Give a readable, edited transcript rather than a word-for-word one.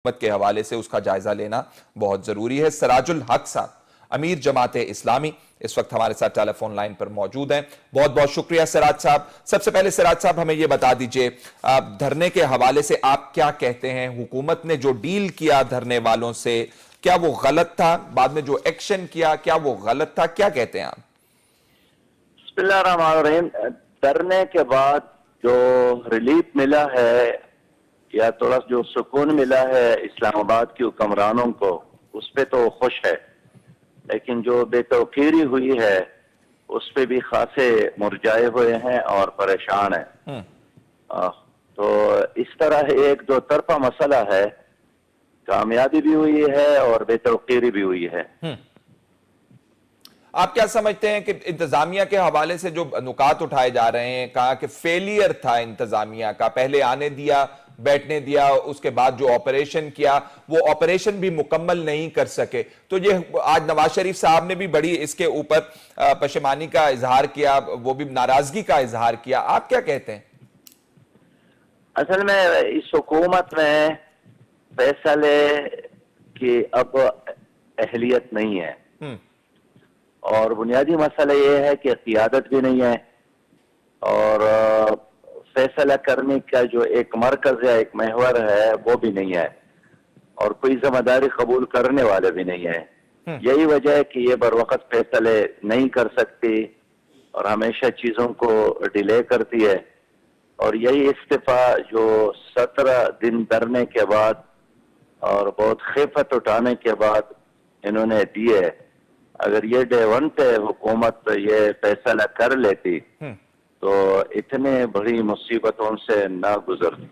हुकूमत के हवाले से उसका जायजा लेना बहुत जरूरी है। सराजुल हक साहब, अमीर जमात इस्लामी, इस वक्त हमारे साथ टेलीफोन लाइन पर मौजूद हैं। बहुत बहुत शुक्रिया सिराज साहब। सबसे पहले सिराज साहब हमें यह बता दीजिए, धरने के हवाले से आप क्या कहते हैं? हुकूमत ने जो डील किया धरने वालों से, क्या वो गलत था? बाद में जो एक्शन किया, क्या वो गलत था? क्या कहते हैं आप? बिस्मिल्लाहिर्रहमानिर्रहीम। धरने के बाद जो रिलीफ मिला है या थोड़ा जो सुकून मिला है इस्लामाबाद के हुक्मरानों को, उस पर तो खुश है, लेकिन जो बेतौकीरी हुई है उस पर भी खासे मुरझाए हुए हैं और परेशान हैं। तो इस तरह एक दो तरफा मसला है, कामयाबी भी हुई है और बेतौकीरी भी हुई है। आप क्या समझते हैं कि इंतजामिया के हवाले से जो नुकात उठाए जा रहे हैं, कहा कि फेलियर था इंतजामिया का, पहले आने दिया, बैठने दिया, उसके बाद जो ऑपरेशन किया वो ऑपरेशन भी मुकम्मल नहीं कर सके, तो ये आज नवाज शरीफ साहब ने भी बड़ी इसके ऊपर पशेमानी का इजहार किया, वो भी नाराजगी का इजहार किया। आप क्या कहते हैं? असल में इस हुकूमत में फैसले की अब अहलियत नहीं है और बुनियादी मसला यह है कि क़ियादत भी नहीं है और फैसला करने का जो एक मरकज या एक महवर है वो भी नहीं है और कोई जिम्मेदारी कबूल करने वाले भी नहीं है। यही वजह है कि ये बर वक्त फैसले नहीं कर सकती और हमेशा चीजों को डिले करती है और यही इस्तीफा जो 17 दिन धरने के बाद और बहुत खिफत उठाने के बाद इन्होंने दिए, अगर ये डे वन पे हुकूमत ये फैसला कर लेती तो इतने बड़ी मुसीबतों से ना गुजरती।